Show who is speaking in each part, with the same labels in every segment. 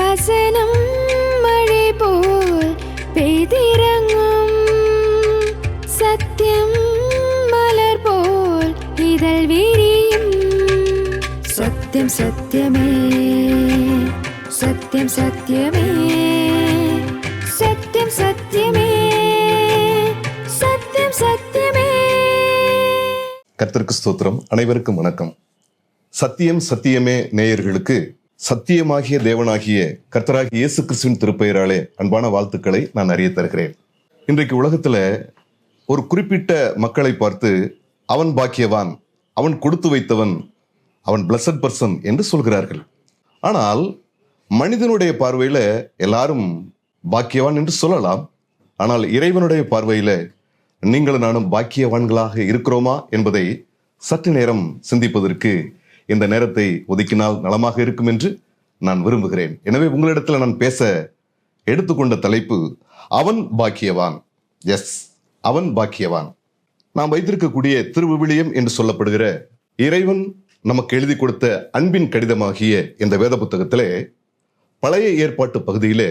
Speaker 1: வசனம் மழை போல் பெய்திறங்கும், சத்தியம் மலர் போல் இதழ் விரியும். சத்தியம் சத்தியமே, சத்தியம் சத்தியமே, சத்தியம் சத்தியமே, சத்தியம் சத்தியமே.
Speaker 2: கர்த்தருக்கு ஸ்தோத்திரம். அனைவருக்கும் வணக்கம். சத்தியம் சத்தியமே நேயர்களுக்கு சத்தியமாகிய தேவனாகிய கர்த்தராகிய இயேசு கிறிஸ்துவின் திருப்பெயராலே அன்பான வாழ்த்துக்களை நான் அறிய தருகிறேன். இன்றைக்கு உலகத்துல ஒரு குறிப்பிட்ட மக்களை பார்த்து அவன் பாக்கியவான், அவன் கொடுத்து வைத்தவன், அவன் பிளஸட் பர்சன் என்று சொல்கிறார்கள். ஆனால் மனிதனுடைய பார்வையில எல்லாரும் பாக்கியவான் என்று சொல்லலாம். ஆனால் இறைவனுடைய பார்வையில நீங்களும் நானும் பாக்கியவான்களாக இருக்கிறோமா என்பதை சற்று நேரம் சிந்திப்பதற்கு இந்த நேரத்தை ஒதுக்கினால் நலமாக இருக்கும் என்று நான் விரும்புகிறேன். எனவே உங்களிடத்தில் நான் பேச எடுத்துக்கொண்ட தலைப்பு அவன் பாக்கியவான். எஸ், அவன் பாக்கியவான். நாம் வைத்திருக்கக்கூடிய திருவிவிலியம் என்று சொல்லப்படுகிற இறைவன் நமக்கு எழுதி கொடுத்த அன்பின் கடிதமாகிய இந்த வேத புத்தகத்திலே பழைய ஏற்பாட்டு பகுதியிலே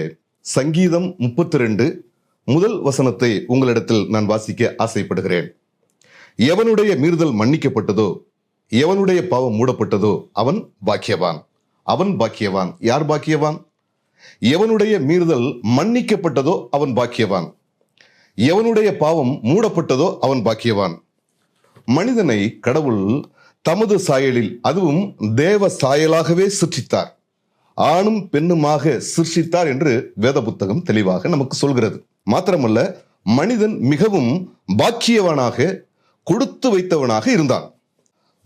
Speaker 2: சங்கீதம் 32 முதல் வசனத்தை உங்களிடத்தில் நான் வாசிக்க ஆசைப்படுகிறேன். எவனுடைய மீறுதல் மன்னிக்கப்பட்டதோ, எவனுடைய பாவம் மூடப்பட்டதோ அவன் பாக்கியவான். அவன் பாக்கியவான். யார் பாக்கியவான்? எவனுடைய மீறுதல் மன்னிக்கப்பட்டதோ அவன் பாக்கியவான், எவனுடைய பாவம் மூடப்பட்டதோ அவன் பாக்கியவான். மனிதனை கடவுள் தமது சாயலில், அதுவும் தேவ சாயலாகவே சிருஷ்டித்தார். ஆணும் பெண்ணுமாக சிருஷ்டித்தார் என்று வேத புத்தகம் தெளிவாக நமக்கு சொல்கிறது. மாத்திரமல்ல, மனிதன் மிகவும் பாக்கியவானாக, கொடுத்து வைத்தவனாக இருந்தான்.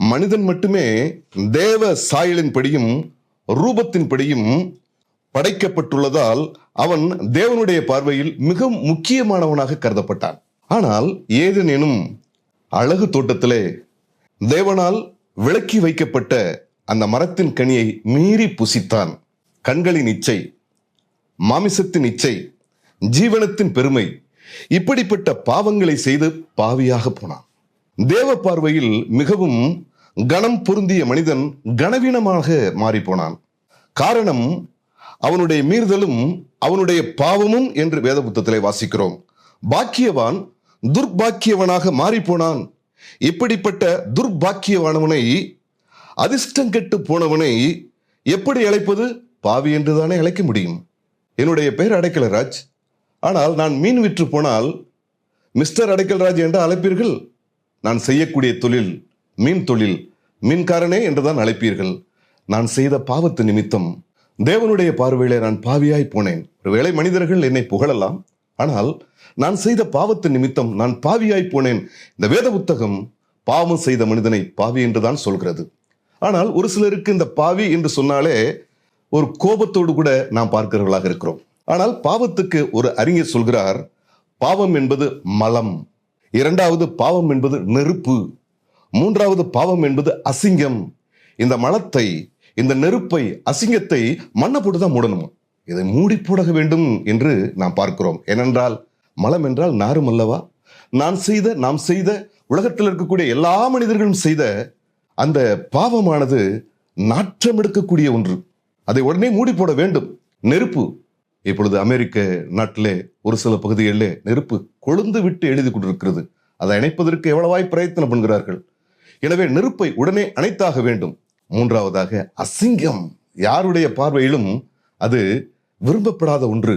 Speaker 2: மனிதன் மட்டுமே தேவ சாயலின்படியும் ரூபத்தின்படியும் படைக்கப்பட்டுள்ளதால் அவன் தேவனுடைய பார்வையில் மிக முக்கியமானவனாக கருதப்பட்டான். ஆனால் ஏதேன் எனும் அழகு தோட்டத்திலே தேவனால் விலக்கி வைக்கப்பட்ட அந்த மரத்தின் கனியை மீறி புசித்தான். கண்களின் இச்சை, மாமிசத்தின் இச்சை, ஜீவனத்தின் பெருமை, இப்படிப்பட்ட பாவங்களை செய்து பாவியாக போனான். தேவ பார்வையில் மிகவும் கனம் பொருந்திய மனிதன் கனவீனமாக மாறி போனான். காரணம் அவனுடைய மீறுதலும் அவனுடைய பாவமும் என்று வேத புத்தகத்திலே வாசிக்கிறோம். பாக்கியவான் துர்பாக்கியவனாக மாறி போனான். இப்படிப்பட்ட துர்பாக்கியவானவனை, அதிர்ஷ்டம் கெட்டு போனவனை எப்படி அழைப்பது? பாவி என்றுதானே அழைக்க முடியும். என்னுடைய பெயர் அடைக்கலராஜ். ஆனால் நான் மீன் விற்று போனால் மிஸ்டர் அடைக்கல்ராஜ் என்று அழைப்பீர்கள். நான் செய்யக்கூடிய தொழில் மீன் தொழில், மீன்காரனே என்றுதான் அழைப்பீர்கள். நான் செய்த பாவத்து நிமித்தம் தேவனுடைய பார்வையிலே நான் பாவியாய் போனேன். ஒருவேளை மனிதர்கள் என்னை புகழலாம், ஆனால் நான் செய்த பாவத்து நிமித்தம் நான் பாவியாய் போனேன். இந்த வேத புத்தகம் பாவம் செய்த மனிதனை பாவி என்றுதான் சொல்கிறது. ஆனால் ஒரு சிலருக்கு இந்த பாவி என்று சொன்னாலே ஒரு கோபத்தோடு கூட நாம் பார்க்கிறவர்களாக இருக்கிறோம். ஆனால் பாவத்துக்கு ஒரு அறிஞர் சொல்கிறார், பாவம் என்பது மலம், இரண்டாவது பாவம் என்பது நெருப்பு, மூன்றாவது பாவம் என்பது அசிங்கம். இந்த மலத்தை, இந்த நெருப்பை, அசிங்கத்தை மண்ணை போட்டுதான் மூடணும், இதை மூடி போட வேண்டும் என்று நாம் பார்க்கிறோம். ஏனென்றால் மலம் என்றால் நாரும் அல்லவா? நாம் செய்த உலகத்தில் இருக்கக்கூடிய எல்லா மனிதர்களும் செய்த அந்த பாவமானது நாற்றம் எடுக்கக்கூடிய ஒன்று. அதை உடனே மூடி போட வேண்டும். நெருப்பு, இப்பொழுது அமெரிக்க நாட்டிலே ஒரு சில பகுதிகளிலே நெருப்பு கொழுந்து விட்டு எழுதி கொண்டிருக்கிறது. அதை அணைப்பதற்கு எவ்வளவாய் பிரயத்தனம் பண்ணுகிறார்கள். எனவே நெருப்பை உடனே அணைத்தாக வேண்டும். மூன்றாவதாக அசிங்கம், யாருடைய பார்வையிலும் அது விரும்பப்படாத ஒன்று.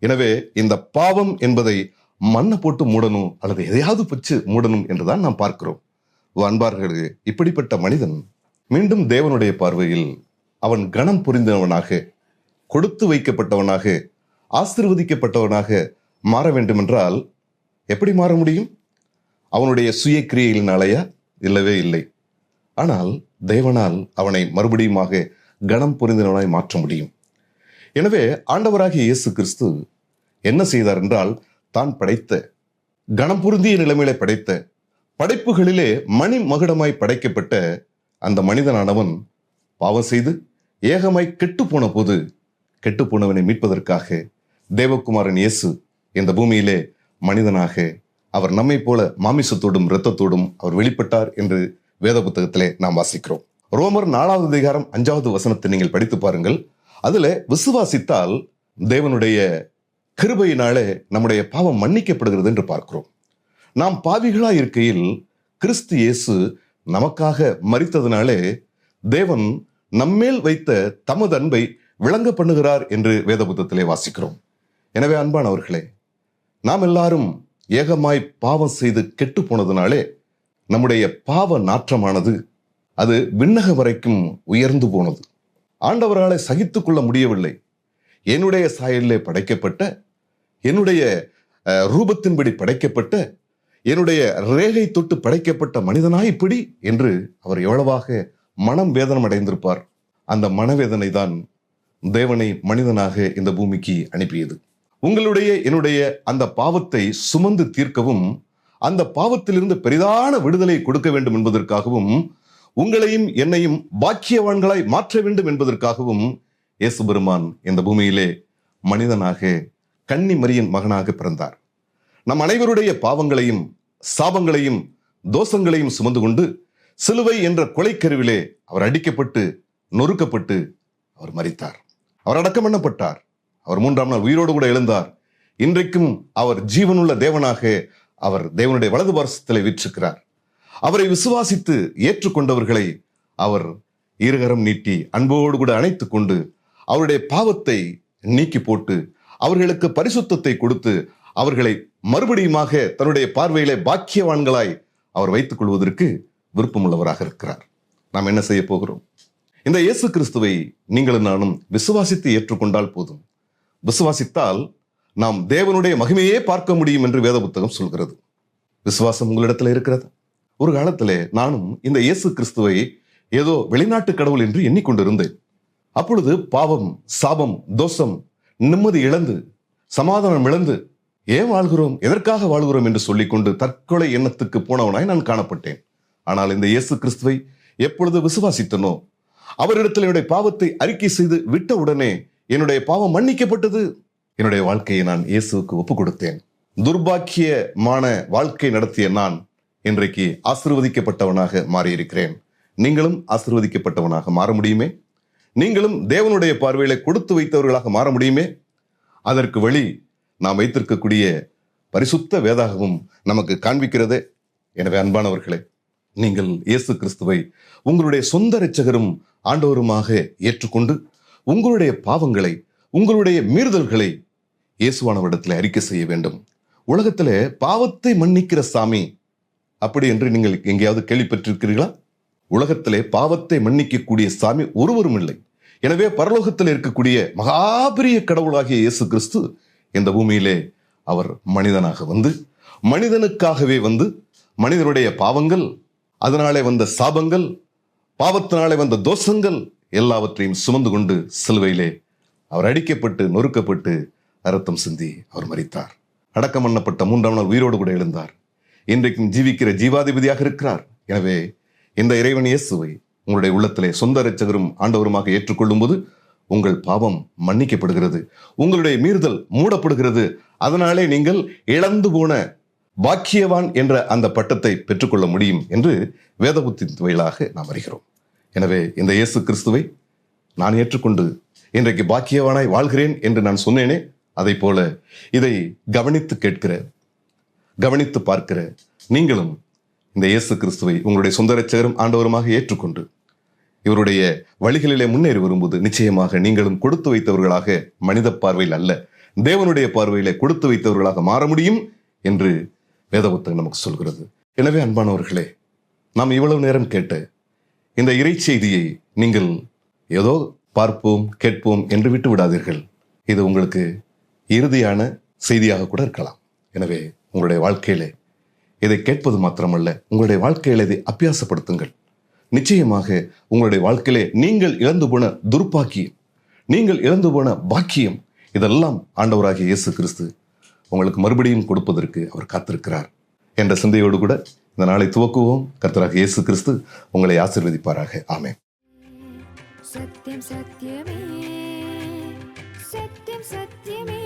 Speaker 2: எனவே இந்த பாவம் என்பதை மண்ணை போட்டு மூடணும் அல்லது எதையாவது பிச்சு மூடணும் என்றுதான் நாம் பார்க்கிறோம். அன்பார்களே, இப்படிப்பட்ட மனிதன் மீண்டும் தேவனுடைய பார்வையில் அவன் கனம் புரிந்தவனாக, கொடுத்து வைக்கப்பட்டவனாக, ஆசீர்வதிக்கப்பட்டவனாக மாற வேண்டும் என்றால் எப்படி மாற முடியும்? அவனுடைய சுய கிரியைகளினாலேயா? இல்லவே இல்லை. ஆனால் தேவனால் அவனை மறுபடியுமாக கனம் புரிந்தவனாய் மாற்ற முடியும். எனவே ஆண்டவராகிய இயேசு கிறிஸ்து என்ன செய்தார் என்றால், தான் படைத்த, கனம் பொருந்திய நிலைமையிலே படைத்த, படைப்புகளிலே மணி மகுடமாய் படைக்கப்பட்ட அந்த மனிதனானவன் பாவம் செய்து ஏகமாய் கெட்டு போன போது, கெட்டு போனவனை மீட்பதற்காக தேவகுமாரன் இயேசு இந்த பூமியிலே மனிதனாக அவர் நம்மை போல மாமிசத்தோடும் இரத்தத்தோடும் அவர் வெளிப்பட்டார் என்று வேத புத்தகத்திலே நாம் வாசிக்கிறோம். ரோமர் 4 அதிகாரம் 5 வசனத்தை நீங்கள் படித்து பாருங்கள். அதுல விசுவாசித்தால் தேவனுடைய கிருபையினாலே நம்முடைய பாவம் மன்னிக்கப்படுகிறது என்று பார்க்கிறோம். நாம் பாவிகளாய் இருக்கையில் கிறிஸ்து இயேசு நமக்காக மரித்ததினாலே தேவன் நம்மேல் வைத்த தமது அன்பை விளங்க பண்ணுகிறார் என்று வேத புத்தகத்திலே வாசிக்கிறோம். எனவே அன்பானவர்களே, நாம் எல்லாரும் ஏகமாய் பாவம் செய்து கெட்டு போனதினாலே நம்முடைய பாவ நாற்றமானது அது விண்ணக வரைக்கும் உயர்ந்து போனது. ஆண்டவராலே சகித்துக் கொள்ள முடியவில்லை. என்னுடைய சாயலிலே படைக்கப்பட்ட, என்னுடைய ரூபத்தின்படி படைக்கப்பட்ட, என்னுடைய ரேகை தொட்டு படைக்கப்பட்ட மனிதனாய் இப்படி என்று அவர் எவ்வளவாக மனம் வேதனம் அடைந்திருப்பார். அந்த மனவேதனை தான் தேவனை மனிதனாக இந்த பூமிக்கு அனுப்பியது. உங்களுடைய என்னுடைய அந்த பாவத்தை சுமந்து தீர்க்கவும், அந்த பாவத்திலிருந்து பெரிதான விடுதலை கொடுக்க வேண்டும் என்பதற்காகவும், உங்களையும் என்னையும் பாக்கியவான்களாய் மாற்ற வேண்டும் என்பதற்காகவும் இயேசு பெருமான் இந்த பூமியிலே மனிதனாக கன்னி மரியின் மகனாக பிறந்தார். நம் அனைவருடைய பாவங்களையும் சாபங்களையும் தோஷங்களையும் சுமந்து கொண்டு சிலுவை என்ற கொலைக்கருவிலே அவர் அடிக்கப்பட்டு நொறுக்கப்பட்டு அவர் மரித்தார். அவர் அடக்கம் பண்ணப்பட்டார். அவர் 3ஆம் நாள் உயிரோடு கூட எழுந்தார். இன்றைக்கும் அவர் ஜீவனுள்ள தேவனாக அவர் தேவனுடைய வலது பார்சத்திலே வீற்றிருக்கிறார். அவரை விசுவாசித்து ஏற்றுக்கொண்டவர்களை அவர் இருகரம் நீட்டி அன்போடு கூட அணைத்துக் கொண்டு அவருடைய பாவத்தை நீக்கி போட்டு அவர்களுக்கு பரிசுத்தத்தை கொடுத்து அவர்களை மறுபடியுமாக தன்னுடைய பார்வையிலே பாக்கியவான்களாய் அவர் வைத்துக் கொள்வதற்கு விருப்பமுள்ளவராக இருக்கிறார். நாம் என்ன செய்ய போகிறோம்? இந்த இயேசு கிறிஸ்துவை நீங்களும் நானும் விசுவாசித்து ஏற்றுக்கொண்டால் போதும். விசுவாசித்தால் நாம் தேவனுடைய மகிமையே பார்க்க முடியும் என்று வேத புத்தகம் சொல்கிறது. விசுவாசம் உங்களிடத்தில் இருக்கிறது. ஒரு காலத்திலே நானும் இந்த இயேசு கிறிஸ்துவை ஏதோ வெளிநாட்டு கடவுள் என்று எண்ணிக்கொண்டிருந்தேன். அப்பொழுது பாவம், சாபம், தோஷம், நிம்மதி இழந்து, சமாதானம் இழந்து, ஏன் வாழ்கிறோம், எதற்காக வாழ்கிறோம் என்று சொல்லிக்கொண்டு தற்கொலை எண்ணத்துக்கு போனவனாய் நான் காணப்பட்டேன். ஆனால் இந்த இயேசு கிறிஸ்துவை எப்பொழுது விசுவாசித்தனோ, அவரிடத்தில் என்னுடைய பாவத்தை அறிக்கை செய்து விட்ட உடனே என்னுடைய பாவம் மன்னிக்கப்பட்டது. என்னுடைய வாழ்க்கையை நான் இயேசுவுக்கு ஒப்புக் கொடுத்தேன். துர்பாக்கியமான வாழ்க்கை நடத்திய நான் இன்றைக்கு ஆசீர்வதிக்கப்பட்டவனாக மாறியிருக்கிறேன். நீங்களும் ஆசீர்வதிக்கப்பட்டவனாக மாற முடியுமே? நீங்களும் தேவனுடைய பார்வையில கொடுத்து வைத்தவர்களாக மாற முடியுமே? அதற்கு வழி நாம் வைத்திருக்கக்கூடிய பரிசுத்த வேதாகமும் நமக்கு காண்பிக்கிறதே. எனவே அன்பானவர்களே, நீங்கள் இயேசு கிறிஸ்துவை உங்களுடைய சொந்த இரட்சகரும் ஆண்டவருமாக ஏற்றுக்கொண்டு உங்களுடைய பாவங்களை, உங்களுடைய மீறுதல்களை இயேசுவானவரிடத்தில் அறிக்கை செய்ய வேண்டும். உலகத்திலே பாவத்தை மன்னிக்கிற சாமி அப்படி என்று நீங்கள் எங்கேயாவது கேள்விப்பட்டிருக்கிறீர்களா? உலகத்திலே பாவத்தை மன்னிக்கக்கூடிய சாமி ஒருவரும் இல்லை. எனவே பரலோகத்தில் இருக்கக்கூடிய மகாபெரிய கடவுளாகிய இயேசு கிறிஸ்து இந்த பூமியிலே அவர் மனிதனாக வந்து, மனிதனுக்காகவே வந்து, மனிதனுடைய பாவங்கள், அதனாலே வந்த சாபங்கள், பாவத்தினாலே வந்த தோஷங்கள் எல்லாவற்றையும் சுமந்து கொண்டு சிலுவையிலே அவர் அடிக்கப்பட்டு நொறுக்கப்பட்டு இரத்தம் சிந்தி அவர் மரித்தார். அடக்கம் பண்ணப்பட்ட 3ஆம் நாள் உயிரோடு கூட எழுந்தார். இன்றைக்கும் ஜீவிக்கிற ஜீவாதிபதியாக இருக்கிறார். எனவே இந்த இறைவன் இயேசுவை உங்களுடைய உள்ளத்திலே சொந்த இரட்சகரும் ஆண்டவருமாக ஏற்றுக்கொள்ளும் போது உங்கள் பாவம் மன்னிக்கப்படுகிறது, உங்களுடைய மீறுதல் மூடப்படுகிறது. அதனாலே நீங்கள் இழந்து போன பாக்கியவான் என்ற அந்த பட்டத்தை பெற்றுக்கொள்ள முடியும் என்று வேதபுத்தின் வழியாக நாம் அறிகிறோம். எனவே இந்த இயேசு கிறிஸ்துவை நான் ஏற்றுக்கொண்டு இன்றைக்கு பாக்கியவானாய் வாழ்கிறேன் என்று நான் சொன்னேனே, அதை போல இதை கவனித்து கேட்கிற, கவனித்து பார்க்கிற நீங்களும் இந்த இயேசு கிறிஸ்துவை உங்களுடைய சொந்த இரட்சகரும் ஆண்டவருமாக ஏற்றுக்கொண்டு இவருடைய வழிகளிலே முன்னேறி வரும்போது நிச்சயமாக நீங்களும் கொடுத்து வைத்தவர்களாக, மனித பார்வையில் அல்ல தேவனுடைய பார்வையிலே கொடுத்து வைத்தவர்களாக மாற முடியும் என்று வேதபுத்தகம் நமக்கு சொல்கிறது. எனவே அன்பானவர்களே, நாம் இவ்வளவு நேரம் கேட்ட இந்த இறை செய்தியை நீங்கள் ஏதோ பார்ப்போம் கேட்போம் என்று விட்டு விடாதீர்கள். இது உங்களுக்கு இறுதியான செய்தியாக கூட இருக்கலாம். எனவே உங்களுடைய வாழ்க்கையிலே இதை கேட்பது மாத்திரமல்ல, உங்களுடைய வாழ்க்கையில இதை அபியாசப்படுத்துங்கள். நிச்சயமாக உங்களுடைய வாழ்க்கையிலே நீங்கள் இழந்து போன துர்பாக்கியம், நீங்கள் இழந்து போன பாக்கியம், இதெல்லாம் ஆண்டவராகிய இயேசு கிறிஸ்து உங்களுக்கு மறுபடியும் கொடுப்பதற்கு அவர் காத்திருக்கிறார் என்ற சிந்தையோடு கூட இந்த நாளை துவக்குவோம். கர்த்தராகிய இயேசு கிறிஸ்து உங்களை ஆசீர்வதிப்பாராக. ஆமென்.
Speaker 1: சத்யம் சத்யமே, சத்யம் சத்யமே.